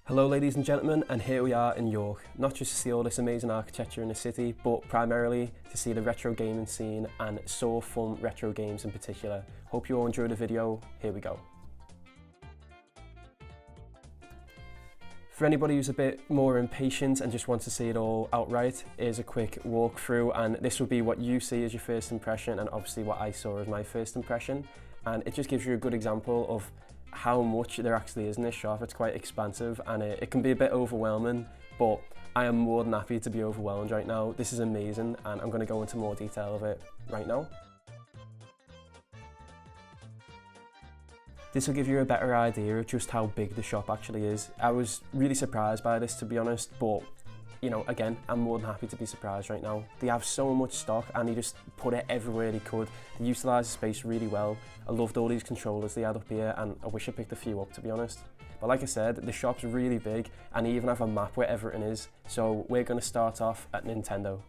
Hello ladies and gentlemen, and here we are in York, not just to see all this amazing architecture in the city, but primarily to see the retro gaming scene and so fun retro games in particular. Hope you all enjoyed the video, here we go. For anybody who's a bit more impatient and just wants to see it all outright, here's a quick walkthrough, and this will be what you see as your first impression and obviously what I saw as my first impression, and it just gives you a good example of how much there actually is in this shop. It's quite expansive and it can be a bit overwhelming, but I am more than happy to be overwhelmed right now. This is amazing and I'm going to go into more detail of it right now. This will give you a better idea of just how big the shop actually is. I was really surprised by this, to be honest, but you know, again, I'm more than happy to be surprised right now. They have so much stock and they just put it everywhere they could. They utilise the space really well. I loved all these controllers they had up here and I wish I picked a few up, to be honest. But like I said, the shop's really big and they even have a map where everything is. So we're going to start off at Nintendo.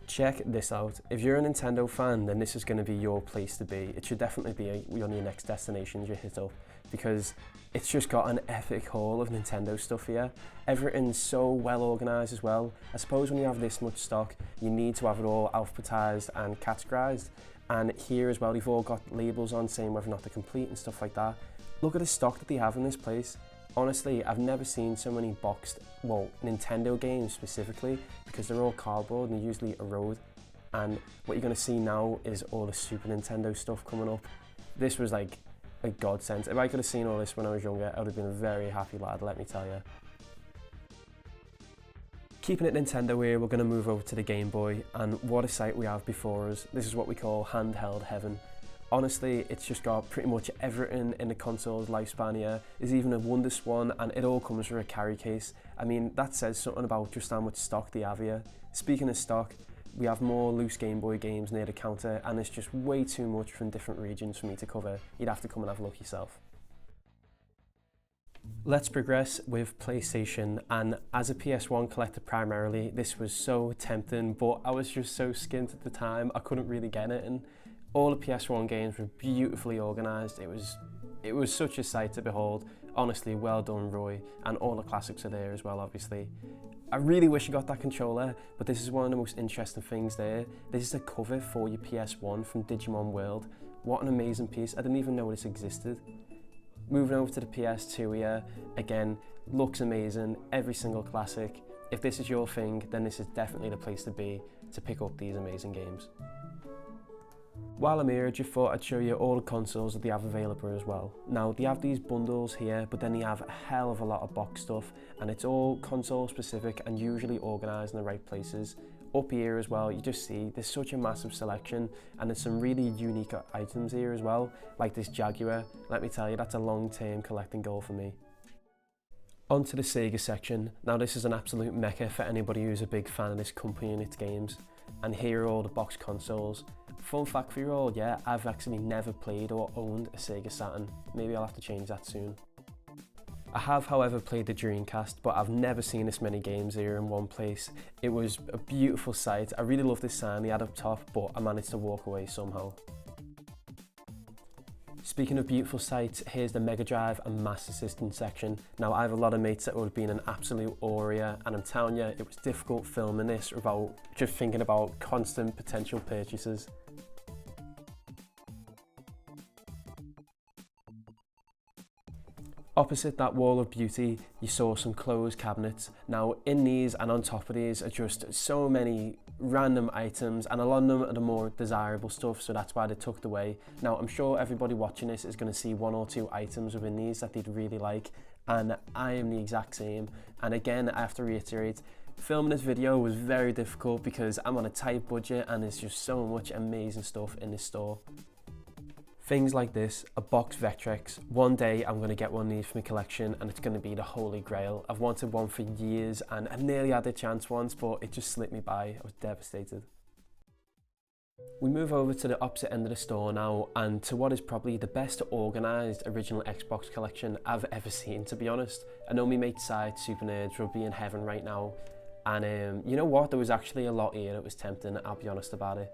Check this out. If you're a Nintendo fan, then this is going to be your place to be. It should definitely be one of your next destinations you hit up, because it's just got an epic haul of Nintendo stuff here. Everything's so well organised as well. I suppose when you have this much stock, you need to have it all alphabetised and categorised. And here as well, they've all got labels on saying whether or not they're complete and stuff like that. Look at the stock that they have in this place. Honestly, I've never seen so many boxed, well, Nintendo games specifically, because they're all cardboard and they usually erode. And what you're going to see now is all the Super Nintendo stuff coming up. This was like a godsend. If I could have seen all this when I was younger, I would have been a very happy lad, let me tell you. Keeping it Nintendo here, we're going to move over to the Game Boy, and what a sight we have before us. This is what we call handheld heaven. Honestly, it's just got pretty much everything in the console's lifespan here. There's even a Wonder Swan, and it all comes with a carry case. I mean, that says something about just how much stock they have here. Speaking of stock, we have more loose Game Boy games near the counter, and it's just way too much from different regions for me to cover. You'd have to come and have a look yourself. Let's progress with PlayStation, and as a PS1 collector primarily, this was so tempting, but I was just so skint at the time, I couldn't really get it, and all the PS1 games were beautifully organised. It was such a sight to behold. Honestly, well done, Roy, and all the classics are there as well, obviously. I really wish I got that controller, but this is one of the most interesting things there. This is a cover for your PS1 from Digimon World. What an amazing piece. I didn't even know this existed. Moving over to the PS2 here, again, looks amazing, every single classic. If this is your thing, then this is definitely the place to be to pick up these amazing games. While I'm here, I just thought I'd show you all the consoles that they have available as well. Now, they have these bundles here, but then they have a hell of a lot of box stuff, and it's all console specific and usually organised in the right places. Up here as well, you just see there's such a massive selection, and there's some really unique items here as well, like this Jaguar. Let me tell you, that's a long-term collecting goal for me. Onto the Sega section. Now, this is an absolute mecca for anybody who's a big fan of this company and its games. And here are all the box consoles. Fun fact for you all, yeah, I've actually never played or owned a Sega Saturn. Maybe I'll have to change that soon. I have, however, played the Dreamcast, but I've never seen this many games here in one place. It was a beautiful sight. I really love this sign they had up top, but I managed to walk away somehow. Speaking of beautiful sights, here's the Mega Drive and Master System section. Now, I have a lot of mates that would have been an absolute awe here, and I'm telling you, it was difficult filming this without just thinking about constant potential purchases. Opposite that wall of beauty, you saw some closed cabinets. Now, in these and on top of these are just so many random items, and a lot of them are the more desirable stuff, so that's why they're tucked away. Now, I'm sure everybody watching this is going to see one or two items within these that they'd really like, and I am the exact same. And again, I have to reiterate, filming this video was very difficult because I'm on a tight budget and there's just so much amazing stuff in this store. Things like this, a box Vectrex. One day I'm going to get one of these for my collection and it's going to be the holy grail. I've wanted one for years and I nearly had the chance once, but it just slipped me by. I was devastated. We move over to the opposite end of the store now, and to what is probably the best organised original Xbox collection I've ever seen, to be honest. I know my mate Side Super Nerds will be in heaven right now, and you know what, there was actually a lot here that was tempting, I'll be honest about it.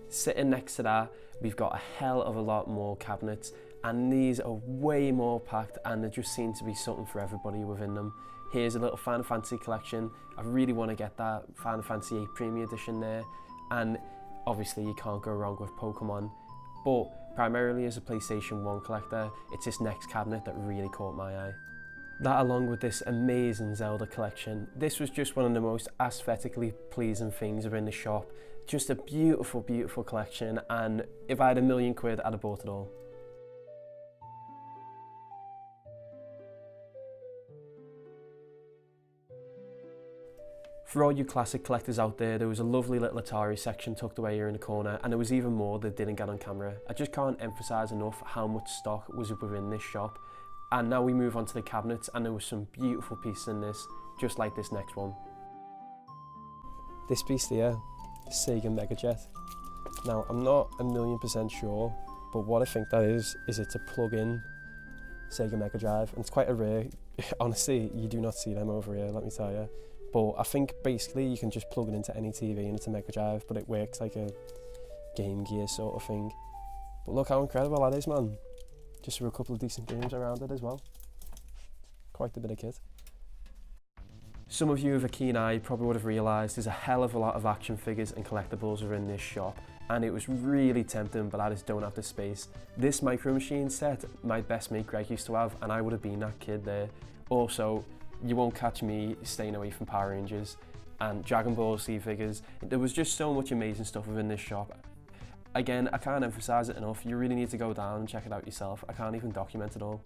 Sitting next to that, we've got a hell of a lot more cabinets. and these are way more packed, and there just seems to be something for everybody within them. Here's a little Final Fantasy collection. I really want to get that Final Fantasy 8 Premium Edition there, and obviously you can't go wrong with Pokemon, but primarily as a PlayStation 1 collector, it's this next cabinet that really caught my eye. That, along with this amazing Zelda collection, this was just one of the most aesthetically pleasing things within the shop. Just a beautiful, beautiful collection, and if I had £1,000,000, I'd have bought it all. For all you classic collectors out there was a lovely little Atari section tucked away here in the corner, and there was even more that didn't get on camera. I just can't emphasise enough how much stock was within this shop. And now we move on to the cabinets, and there was some beautiful pieces in this, just like this next one. This piece here, the Sega Mega Jet. Now, I'm not 1,000,000% sure, but what I think that is it's a plug-in Sega Mega Drive, and it's quite a rare, honestly, you do not see them over here, let me tell you. But I think basically you can just plug it into any TV and it's a Mega Drive, but it works like a Game Gear sort of thing. But look how incredible that is, man. Just for a couple of decent games around it as well. Quite a bit of kit. Some of you with a keen eye probably would have realised there's a hell of a lot of action figures and collectibles are in this shop, and it was really tempting, but I just don't have the space. This Micro Machine set my best mate Greg used to have, and I would have been that kid there. Also, you won't catch me staying away from Power Rangers and Dragon Ball Z figures. There was just so much amazing stuff within this shop. Again, I can't emphasise it enough, you really need to go down and check it out yourself. I can't even document it all.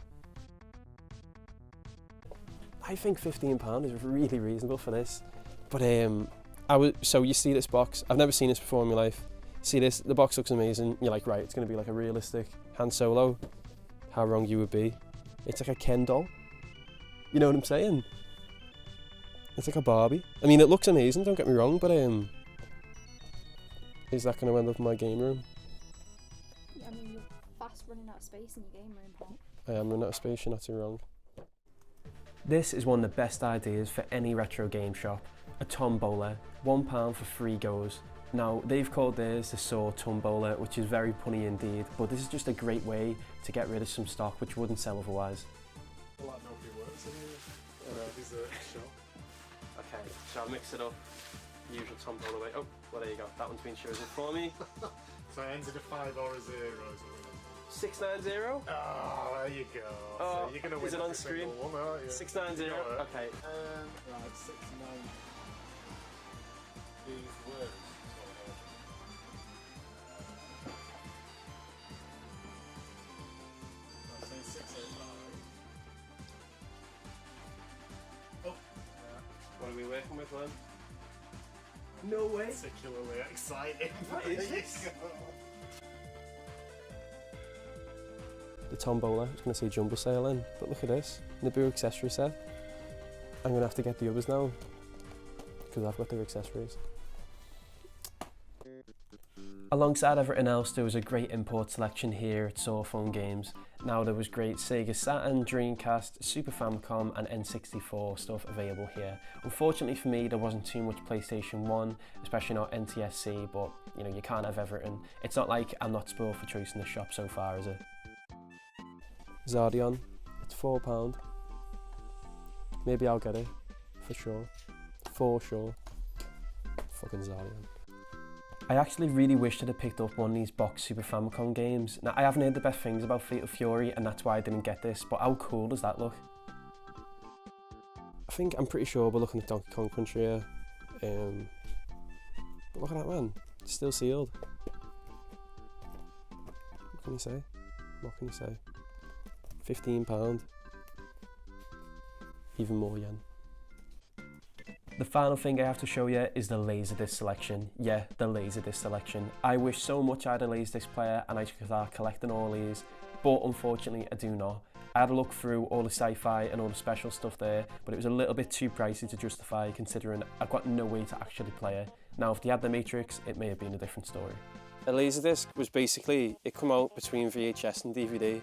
I think £15 is really reasonable for this. But so you see this box, I've never seen this before in my life. See this, the box looks amazing. You're like, right, it's gonna be like a realistic Han Solo. How wrong you would be. It's like a Ken doll. You know what I'm saying? It's like a Barbie. I mean, it looks amazing, don't get me wrong, but is that going to end up in my game room? I mean, you're fast running out of space in your game room, Paul. I am running out of space, you're not too wrong. This is one of the best ideas for any retro game shop. A tombola, £1 for 3 goes. Now, they've called theirs the Saw Tombola, which is very punny indeed, but this is just a great way to get rid of some stock which wouldn't sell otherwise. Like nobody works in here. Is a shop. Okay, so I'll mix it up. Usual tombola way. Oh, well there you go. That one's been chosen for me. So it ends in a 5 or a 0. 690. Oh, there you go. Oh, so you're gonna win. is it on screen? One, aren't you? 690. Okay. Right, 690. These words. I'll say 685. Oh. What are we working with, man? No way. Particularly exciting. What is this? The tombola, I was going to say jumbo sale in, but look at this, Naboo accessory set. I'm going to have to get the others now, because I've got their accessories. Alongside everything else, there was a great import selection here at Sawphone Games. Now there was great Sega Saturn, Dreamcast, Super Famicom and N64 stuff available here. Unfortunately for me, there wasn't too much PlayStation 1, especially not NTSC, but you know, you can't have everything. It's not like I'm not spoiled for choice in the shop so far, is it? Zardion, it's £4. Maybe I'll get it, for sure. For sure. Fucking Zardion. I actually really wished I'd have picked up one of these box Super Famicom games. Now, I haven't heard the best things about Fatal Fury, and that's why I didn't get this, but how cool does that look? I'm pretty sure we're looking at Donkey Kong Country here. But look at that, man. It's still sealed. What can you say? What can you say? £15. Even more yen. The final thing I have to show you is the Laserdisc selection. Yeah, the Laserdisc selection. I wish so much I had a Laserdisc player and I could start collecting all these, but unfortunately I do not. I had a look through all the sci-fi and all the special stuff there, but it was a little bit too pricey to justify considering I've got no way to actually play it. Now if they had the Matrix, it may have been a different story. A Laserdisc was basically, it come out between VHS and DVD,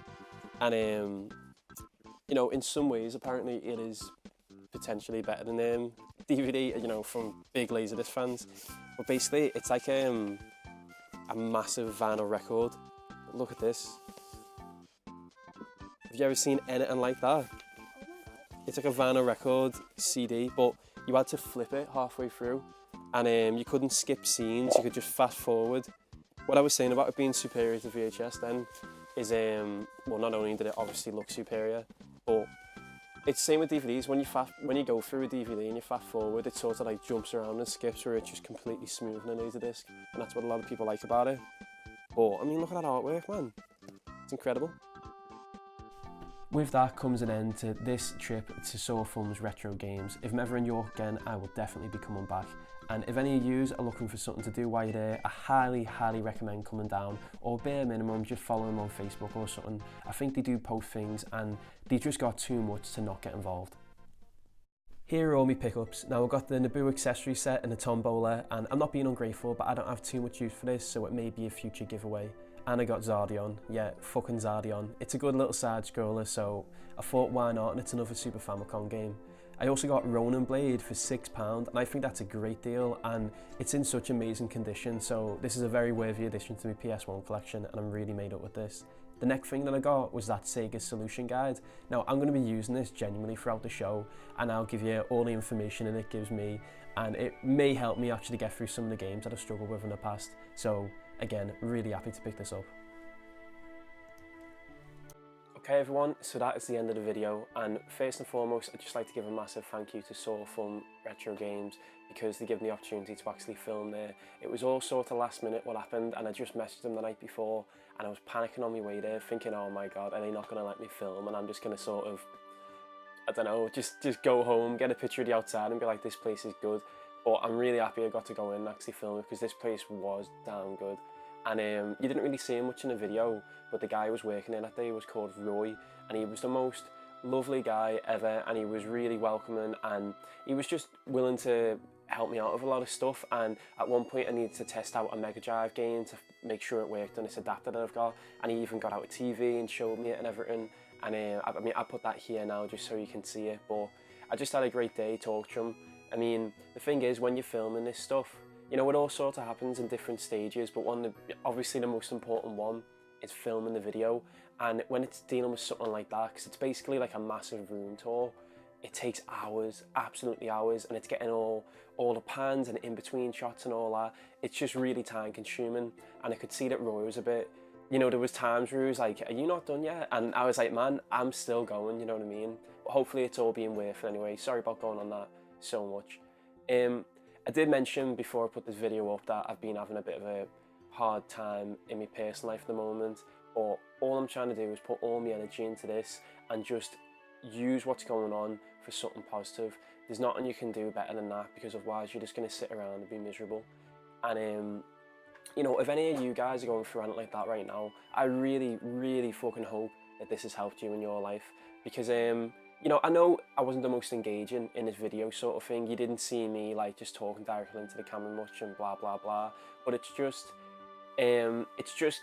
and you know, in some ways apparently it is potentially better than DVD, you know, from big Laserdisc fans. But basically it's like a massive vinyl record. Look at this. Have you ever seen anything like that? Oh my god. It's like a vinyl record CD, but you had to flip it halfway through, and you couldn't skip scenes, you could just fast forward. What I was saying about it being superior to VHS then is, well, not only did it obviously look superior, but it's the same with DVDs. When you go through a DVD and you fast forward, it sort of like jumps around and skips, where it's just completely smooth on a Laserdisc, and that's what a lot of people like about it. But I mean, look at that artwork, man. It's incredible. With that comes an end to this trip to Sawfum's Retro Games. If I'm ever in York again, I will definitely be coming back. And if any of yous are looking for something to do while you're there, I highly recommend coming down, or bare minimum just follow them on Facebook or something. I think they do post things and they just got too much to not get involved. Here are all my pickups. Now I've got the Naboo accessory set and a tombola, and I'm not being ungrateful, but I don't have too much use for this, so it may be a future giveaway. And I got Zardion, yeah, fucking Zardion. It's a good little side scroller, so I thought why not, and it's another Super Famicom game. I also got Ronin Blade for £6, and I think that's a great deal, and it's in such amazing condition, so this is a very worthy addition to my PS1 collection, and I'm really made up with this. The next thing that I got was that Sega Solution Guide. Now I'm going to be using this genuinely throughout the show, and I'll give you all the information and it gives me, and it may help me actually get through some of the games that I've struggled with in the past. So again, really happy to pick this up. Okay everyone, so that is the end of the video, and first and foremost I'd just like to give a massive thank you to Sawfum Retro Games, because they gave me the opportunity to actually film there. It was all sort of last minute what happened, and I just messaged them the night before, and I was panicking on my way there thinking, oh my god, are they not going to let me film, and I'm just going to sort of, I don't know, just go home, get a picture of the outside and be like, this place is good. But I'm really happy I got to go in and actually film it, because this place was damn good. And you didn't really see him much in the video, but the guy who was working in that day was called Roy, and he was the most lovely guy ever, and he was really welcoming, and he was just willing to help me out with a lot of stuff. And at one point I needed to test out a Mega Drive game to make sure it worked on this adapter that I've got, and he even got out a TV and showed me it and everything. And I mean, I put that here now just so you can see it, but I just had a great day, talked to him. I mean, the thing is, when you're filming this stuff, you know, it all sort of happens in different stages, but obviously the most important one is filming the video. And when it's dealing with something like that, because it's basically like a massive room tour, it takes hours, absolutely hours, and it's getting all the pans and in-between shots and all that. It's just really time consuming, and I could see that Roy was a bit, you know, there was times where he was like, are you not done yet? And I was like, man, I'm still going, you know what I mean? But hopefully it's all being worth it anyway. Sorry about going on that so much. I did mention before I put this video up that I've been having a bit of a hard time in my personal life at the moment, but all I'm trying to do is put all my energy into this and just use what's going on for something positive. There's nothing you can do better than that, because otherwise you're just going to sit around and be miserable. And you know, if any of you guys are going through anything like that right now, I really fucking hope that this has helped you in your life, because you know, I know I wasn't the most engaging in this video sort of thing. You didn't see me like just talking directly into the camera much and blah blah blah, but it's just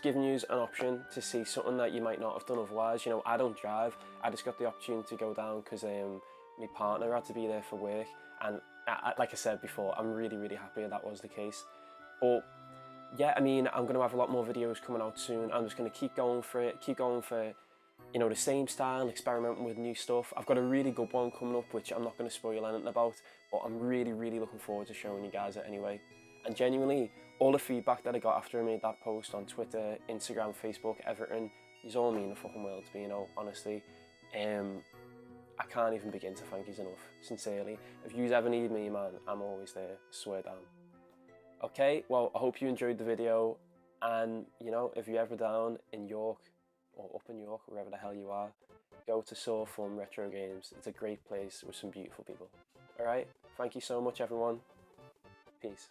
giving you an option to see something that you might not have done otherwise. You know, I don't drive. I just got the opportunity to go down because my partner had to be there for work, and like I said before, I'm really happy that was the case. But yeah, I mean, I'm going to have a lot more videos coming out soon. I'm just going to keep going for it, keep going for, you know, the same style, experimenting with new stuff. I've got a really good one coming up, which I'm not going to spoil anything about, but I'm really looking forward to showing you guys it anyway. And genuinely, all the feedback that I got after I made that post on Twitter, Instagram, Facebook, everything, is all mean the fucking world to me, you know, honestly. I can't even begin to thank you enough, sincerely. If you ever need me, man, I'm always there, swear down. Okay, well, I hope you enjoyed the video, and, you know, if you're ever down in York, or up in York, wherever the hell you are, go to Sawfum Retro Games. It's a great place with some beautiful people. Alright, thank you so much everyone. Peace.